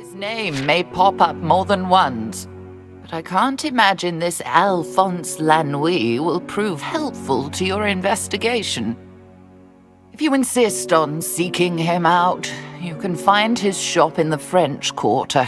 His name may pop up more than once, but I can't imagine this Alphonse Lanuit will prove helpful to your investigation. If you insist on seeking him out, you can find his shop in the French Quarter.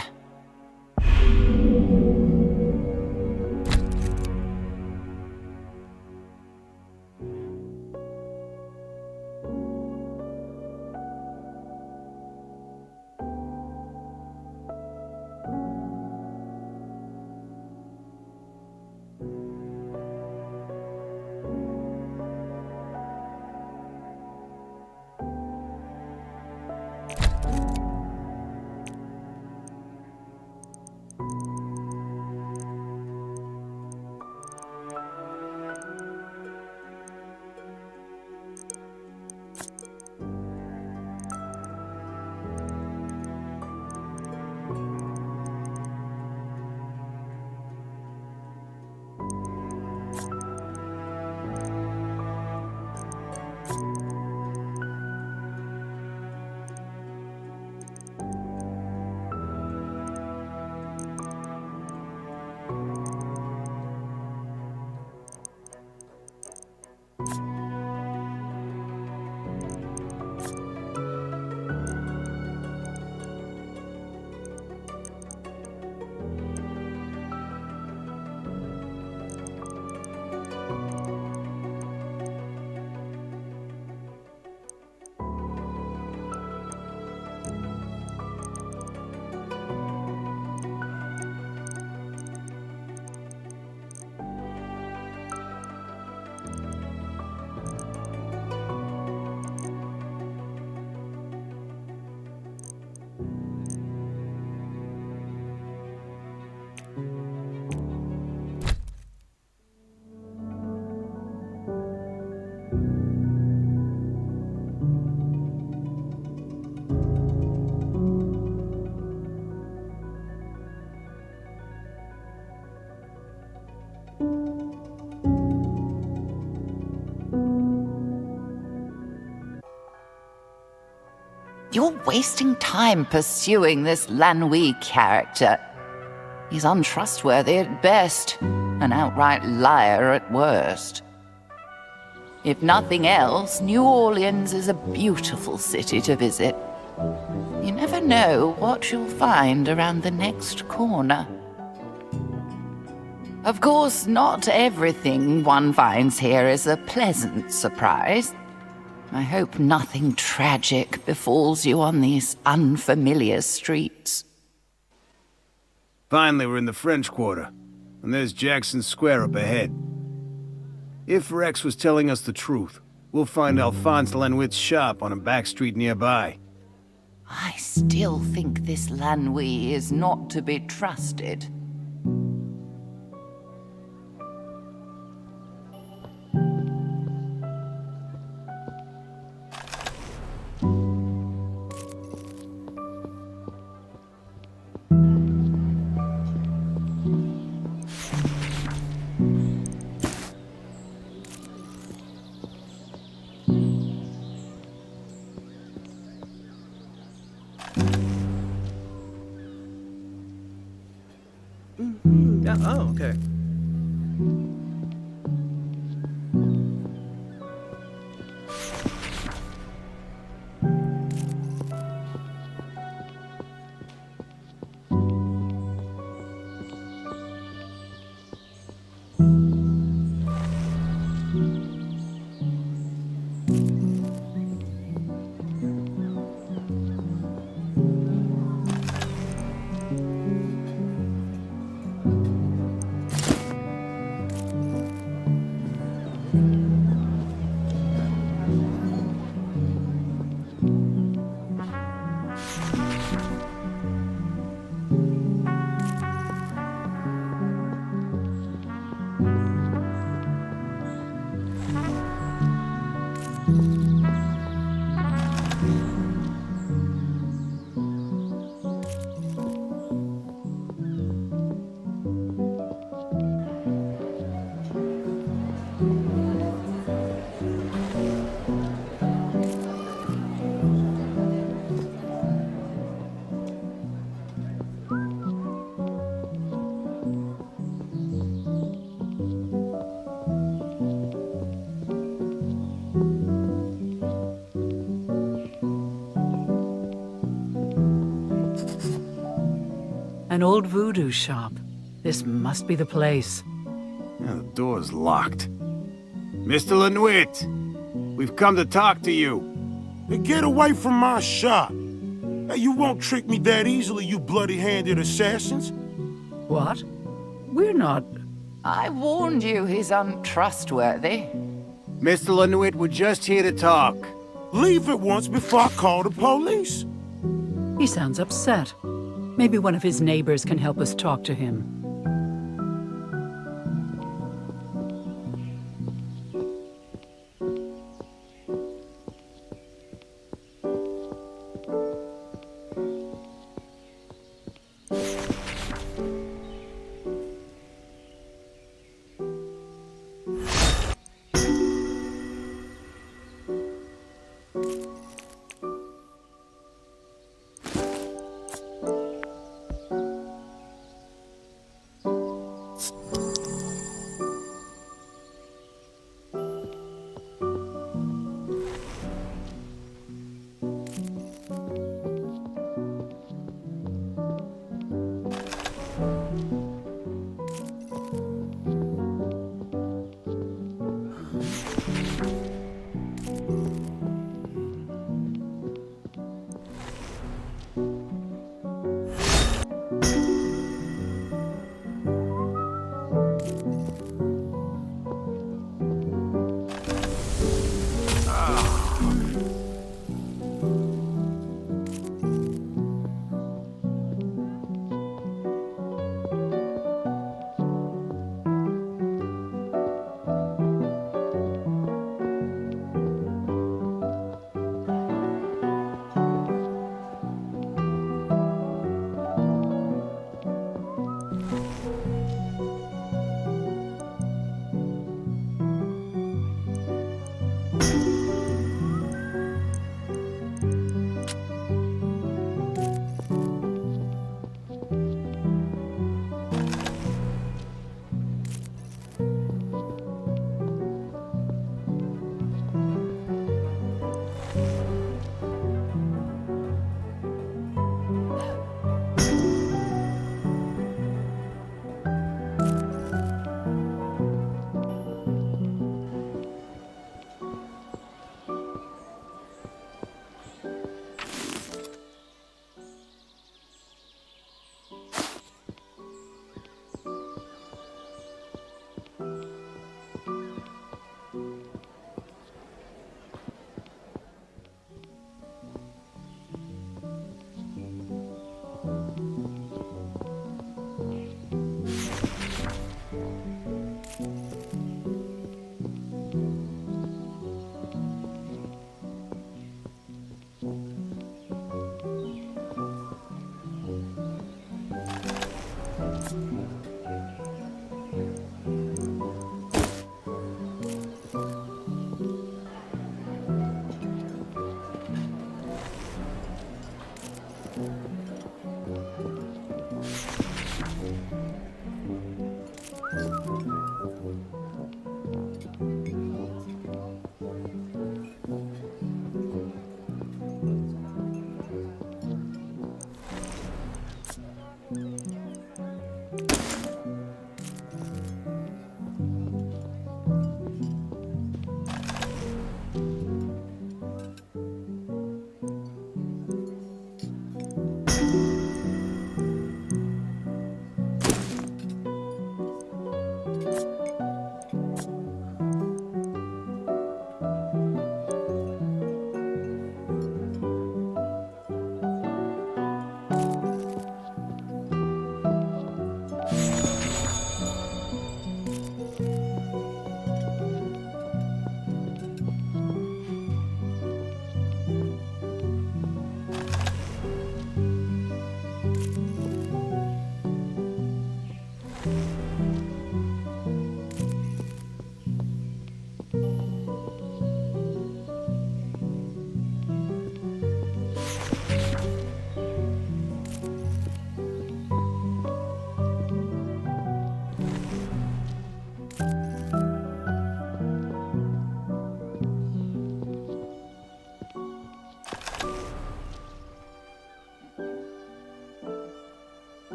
You're wasting time pursuing this Lanuit character. He's untrustworthy at best, an outright liar at worst. If nothing else, New Orleans is a beautiful city to visit. You never know what you'll find around the next corner. Of course, not everything one finds here is a pleasant surprise. I hope nothing tragic befalls you on these unfamiliar streets. Finally, we're in the French Quarter, and there's Jackson Square up ahead. If Rex was telling us the truth, we'll find Alphonse Lanuit's shop on a back street nearby. I still think this Lanuit is not to be trusted. Yeah, oh, okay. An old voodoo shop. This must be the place. Yeah, the door's locked. Mr. Lanuit, we've come to talk to you. Hey, get away from my shop. Hey, you won't trick me that easily, you bloody-handed assassins. What? We're not... I warned you he's untrustworthy. Mr. Lanuit, we're just here to talk. Leave at once before I call the police. He sounds upset. Maybe one of his neighbors can help us talk to him.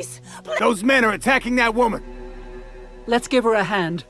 Please! Those men are attacking that woman! Let's give her a hand.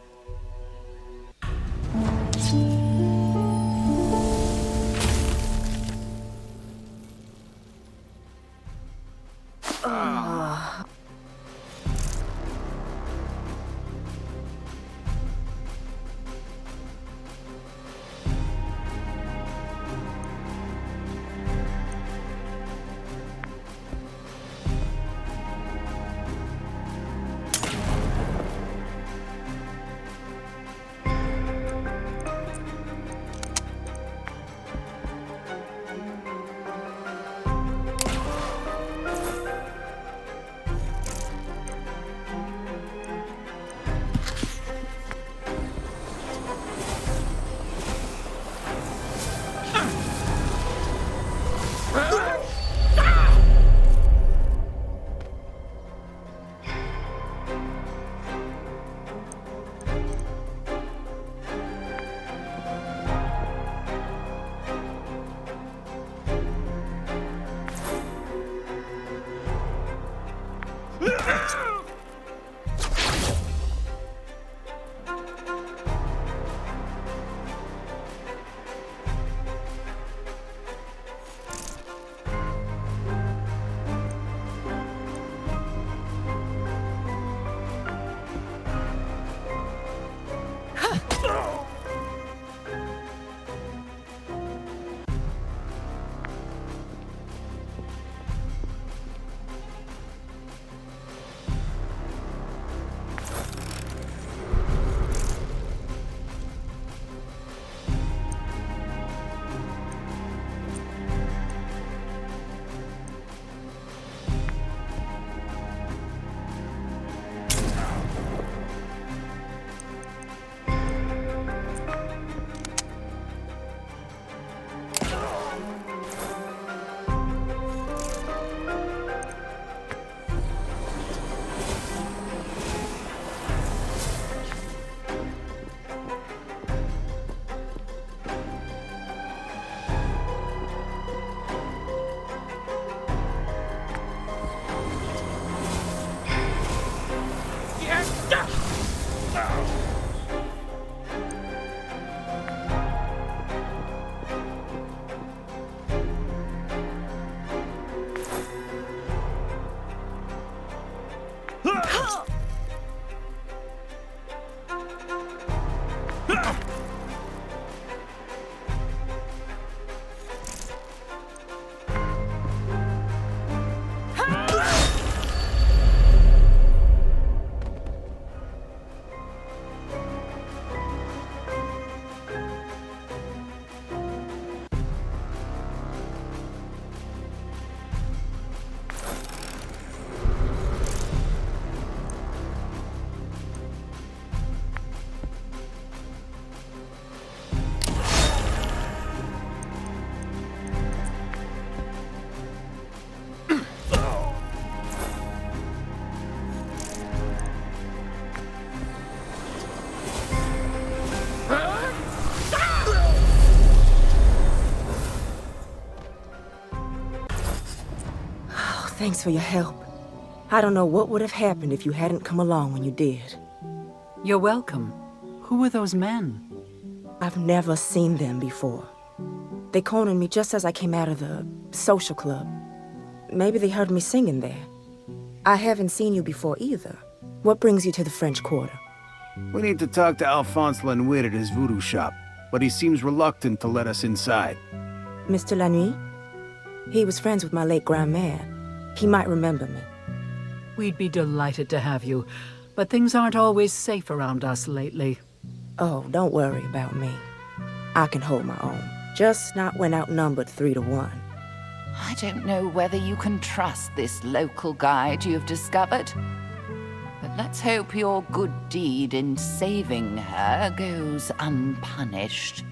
Thanks for your help. I don't know what would have happened if you hadn't come along when you did. You're welcome. Who were those men? I've never seen them before. They cornered me just as I came out of the social club. Maybe they heard me singing there. I haven't seen you before either. What brings you to the French Quarter? We need to talk to Alphonse Lanuit at his voodoo shop, but he seems reluctant to let us inside. Mr. Lanuit? He was friends with my late grandmère. He might remember me. We'd be delighted to have you, but things aren't always safe around us lately. Oh, don't worry about me. I can hold my own. Just not when outnumbered 3 to 1. I don't know whether you can trust this local guide you've discovered. But let's hope your good deed in saving her goes unpunished.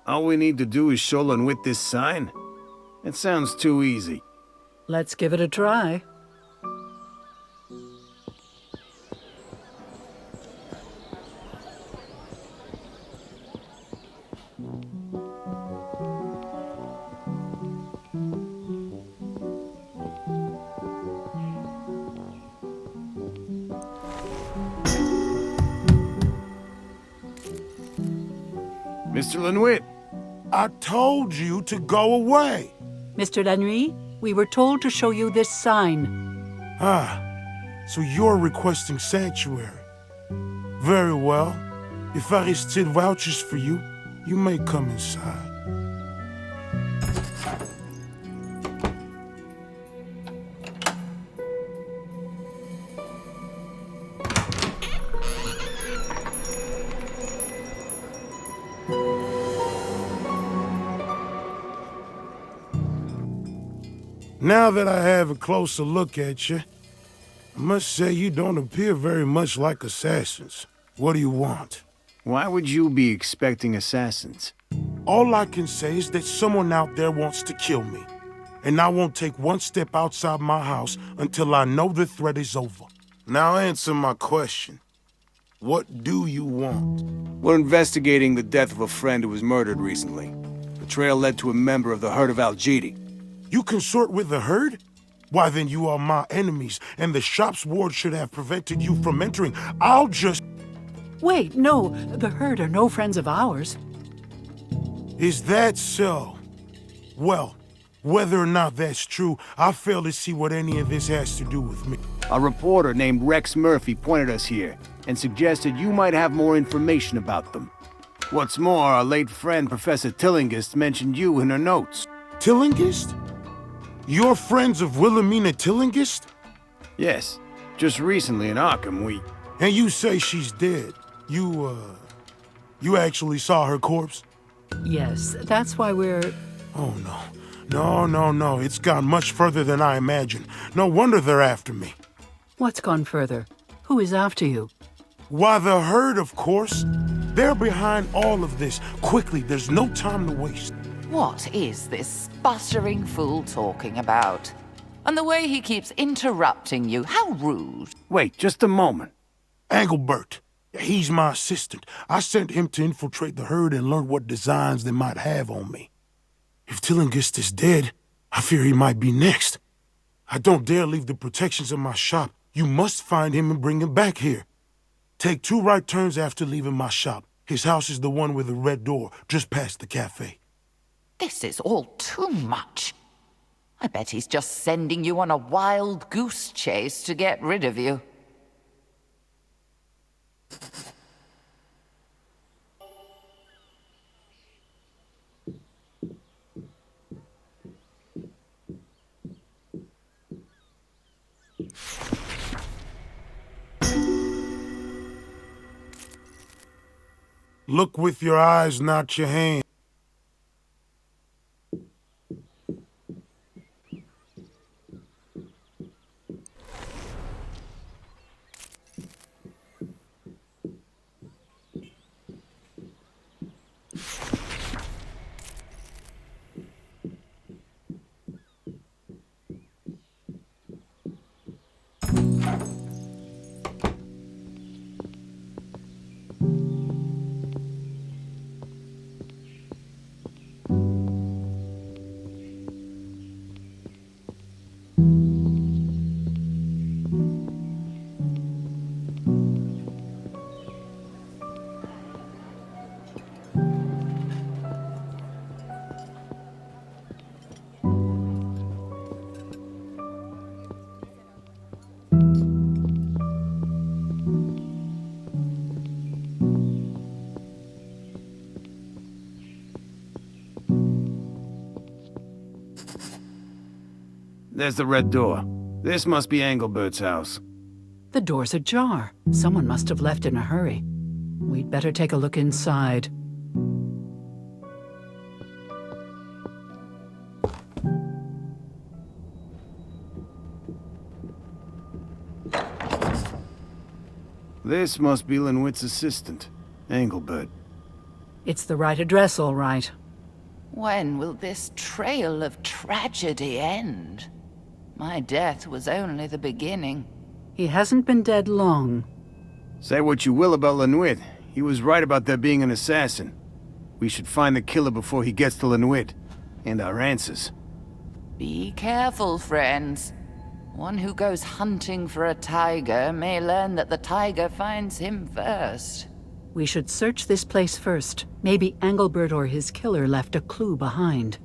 All we need to do is show Lanuit this sign? It sounds too easy. Let's give it a try. Mr. Lanuit, I told you to go away. Mr. Lanuit, we were told to show you this sign. Ah, so you're requesting sanctuary. Very well. If Aristide vouches for you, you may come inside. Now that I have a closer look at you, I must say you don't appear very much like assassins. What do you want? why would you be expecting assassins? All I can say is that someone out there wants to kill me. And I won't take one step outside my house until I know the threat is over. Now answer my question. What do you want? We're investigating the death of a friend who was murdered recently. The trail led to a member of the herd of Al-Jidi. You consort with the herd? Why, then you are my enemies, and the shop's ward should have prevented you from entering. I'll just... Wait, no, the herd are no friends of ours. Is that so? Well, whether or not that's true, I fail to see what any of this has to do with me. A reporter named Rex Murphy pointed us here and suggested you might have more information about them. What's more, our late friend Professor Tillinghast mentioned you in her notes. Tillinghast? You're friends of Wilhelmina Tillinghast? Yes, just recently in Arkham, we... And you say she's dead. You actually saw her corpse? Yes, that's why we're... Oh, no. No. It's gone much further than I imagined. No wonder they're after me. What's gone further? Who is after you? Why, the herd, of course. They're behind all of this. Quickly, there's no time to waste. What is this sputtering fool talking about? And the way he keeps interrupting you, how rude. Wait, just a moment. Engelbert. He's my assistant. I sent him to infiltrate the herd and learn what designs they might have on me. If Tillinghast is dead, I fear he might be next. I don't dare leave the protections of my shop. You must find him and bring him back here. Take 2 right turns after leaving my shop. His house is the one with the red door, just past the cafe. This is all too much. I bet he's just sending you on a wild goose chase to get rid of you. Look with your eyes, not your hands. There's the red door. This must be Engelbert's house. The door's ajar. Someone must have left in a hurry. We'd better take a look inside. This must be Lanuit's assistant, Engelbert. It's the right address, all right. When will this trail of tragedy end? My death was only the beginning. He hasn't been dead long. Say what you will about Lanuit, he was right about there being an assassin. We should find the killer before he gets to Lanuit, and our answers. Be careful, friends. One who goes hunting for a tiger may learn that the tiger finds him first. We should search this place first. Maybe Engelbert or his killer left a clue behind.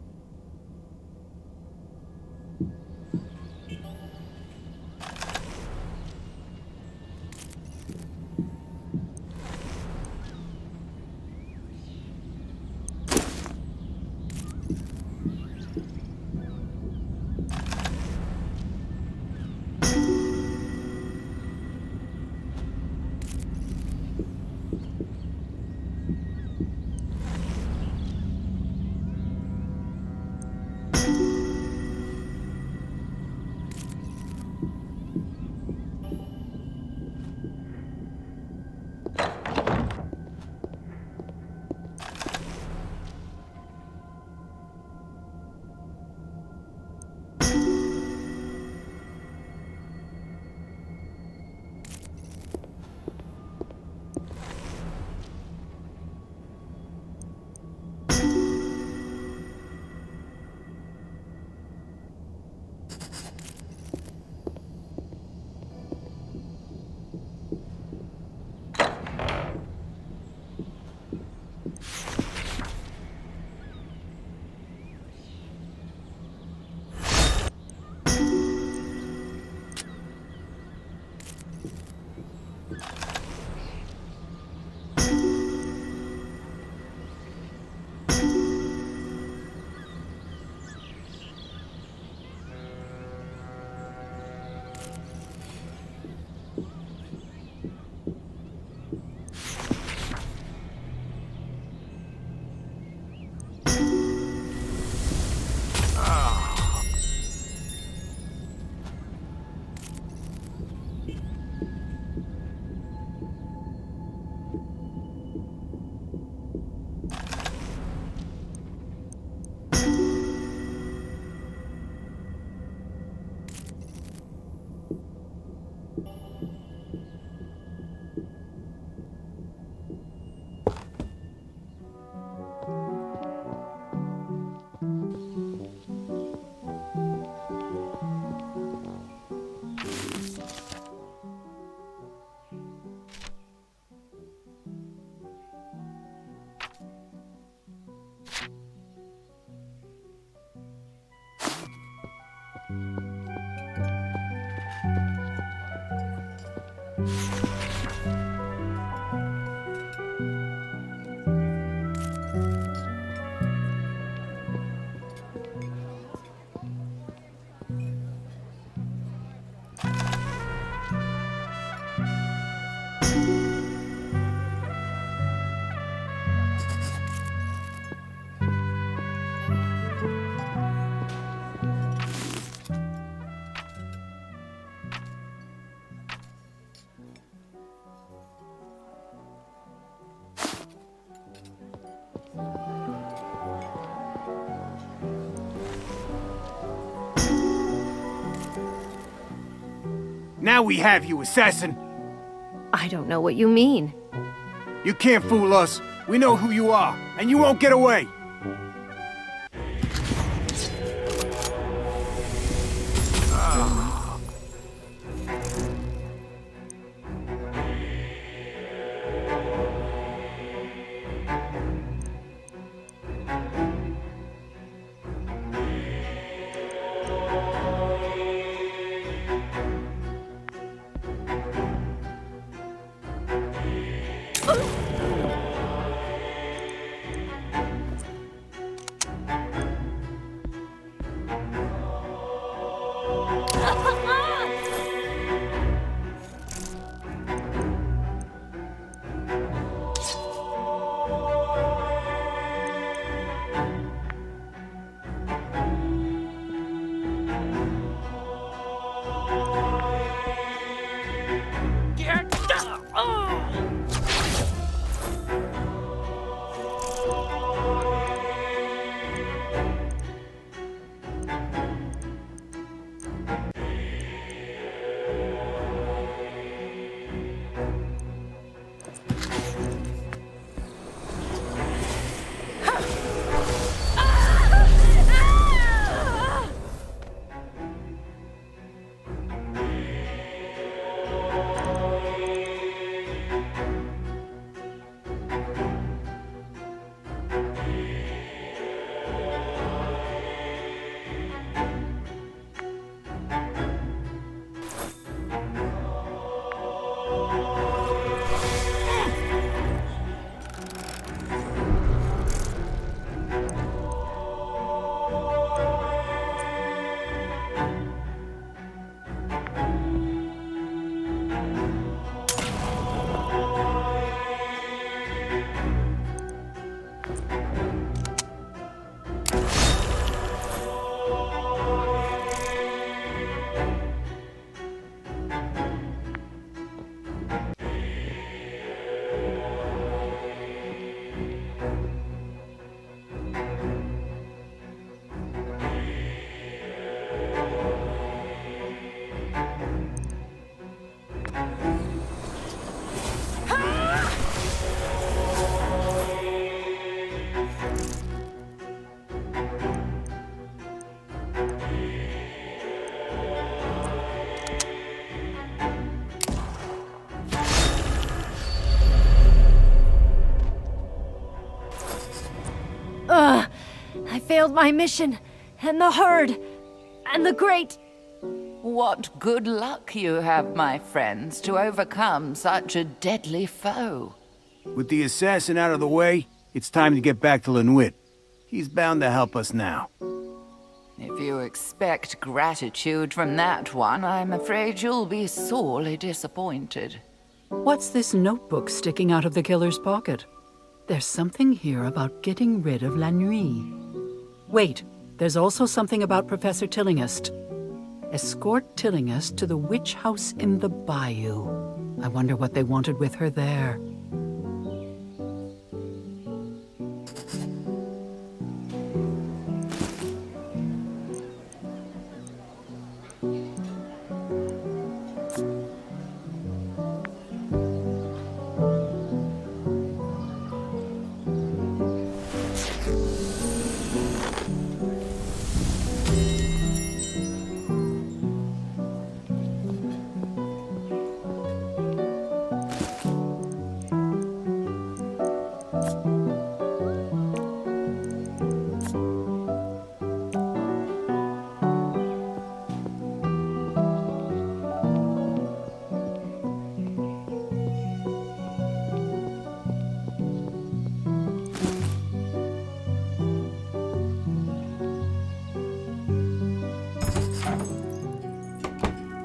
Now we have you, assassin! I don't know what you mean. You can't fool us. We know who you are, and you won't get away! I failed my mission, and the herd, and the great... What good luck you have, my friends, to overcome such a deadly foe. With the assassin out of the way, it's time to get back to Lanuit. He's bound to help us now. If you expect gratitude from that one, I'm afraid you'll be sorely disappointed. What's this notebook sticking out of the killer's pocket? There's something here about getting rid of Lanuit. Wait, there's also something about Professor Tillinghast. Escort Tillinghast to the witch house in the bayou. I wonder what they wanted with her there.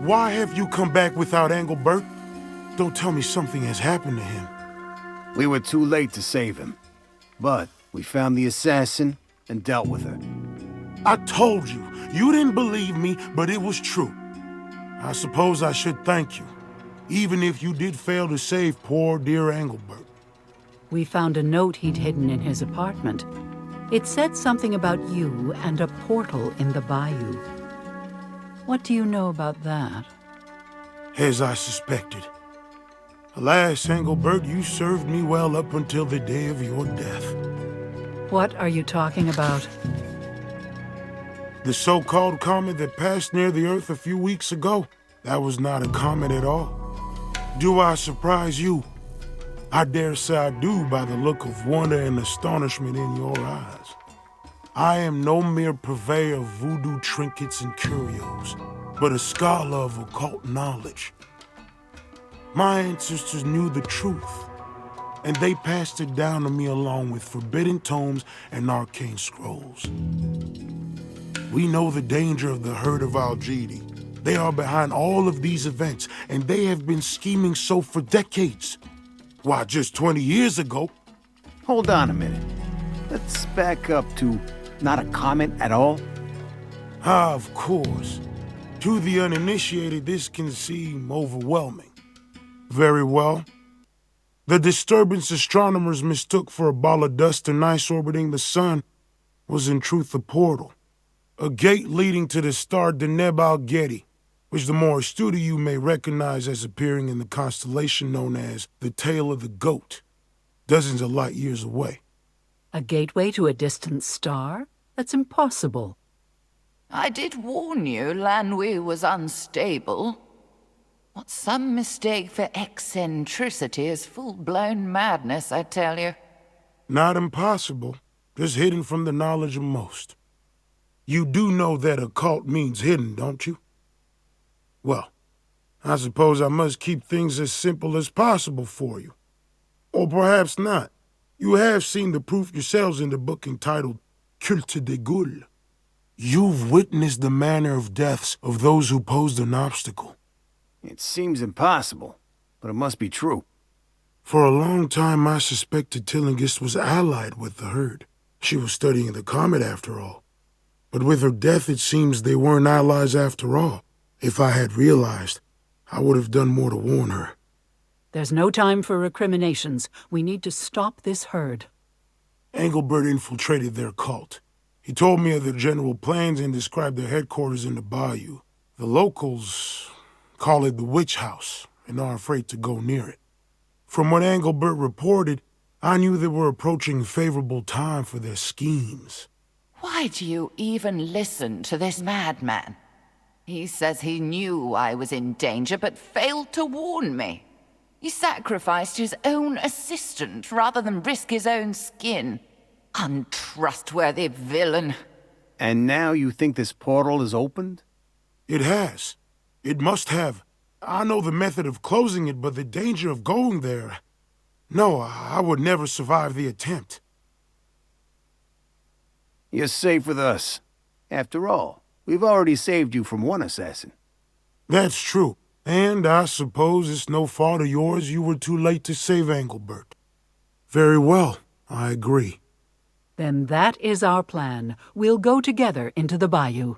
Why have you come back without Engelbert? Don't tell me something has happened to him. We were too late to save him. But we found the assassin and dealt with her. I told you. You didn't believe me, but it was true. I suppose I should thank you, even if you did fail to save poor dear Engelbert. We found a note he'd hidden in his apartment. It said something about you and a portal in the bayou. What do you know about that? As I suspected. Alas, Engelbert, you served me well up until the day of your death. What are you talking about? The so-called comet that passed near the Earth a few weeks ago, that was not a comet at all. Do I surprise you? I dare say I do by the look of wonder and astonishment in your eyes. I am no mere purveyor of voodoo trinkets and curios, but a scholar of occult knowledge. My ancestors knew the truth, and they passed it down to me along with forbidden tomes and arcane scrolls. We know the danger of the herd of Algidi. They are behind all of these events, and they have been scheming so for decades. Why, just 20 years ago... Hold on a minute. Let's back up to not a comet at all. Ah, of course. To the uninitiated, this can seem overwhelming. Very well. The disturbance astronomers mistook for a ball of dust and ice orbiting the sun was in truth a portal. A gate leading to the star Deneb al-Gedi, which the more astute of you may recognize as appearing in the constellation known as the Tail of the Goat, dozens of light years away. A gateway to a distant star? That's impossible. I did warn you Lanuit was unstable. What some mistake for eccentricity is full-blown madness, I tell you. Not impossible, just hidden from the knowledge of most. You do know that occult means hidden, don't you? Well, I suppose I must keep things as simple as possible for you. Or perhaps not. You have seen the proof yourselves in the book entitled Culte des Gaules. You've witnessed the manner of deaths of those who posed an obstacle. It seems impossible, but it must be true. For a long time, I suspected Tillinghast was allied with the herd. She was studying the comet, after all. But with her death, it seems they weren't allies after all. If I had realized, I would have done more to warn her. There's no time for recriminations. We need to stop this herd. Engelbert infiltrated their cult. He told me of their general plans and described their headquarters in the bayou. The locals call it the Witch House and are afraid to go near it. From what Engelbert reported, I knew they were approaching a favorable time for their schemes. Why do you even listen to this madman? He says he knew I was in danger, but failed to warn me. He sacrificed his own assistant rather than risk his own skin. Untrustworthy villain. And now you think this portal is opened? It has. It must have. I know the method of closing it, but the danger of going there... No, I would never survive the attempt. You're safe with us. After all, we've already saved you from one assassin. That's true. And I suppose it's no fault of yours you were too late to save Engelbert. Very well, I agree. Then that is our plan. We'll go together into the bayou.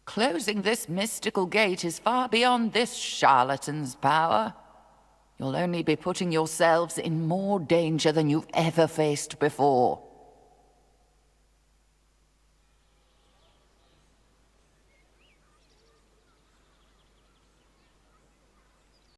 Closing this mystical gate is far beyond this charlatan's power. You'll only be putting yourselves in more danger than you've ever faced before.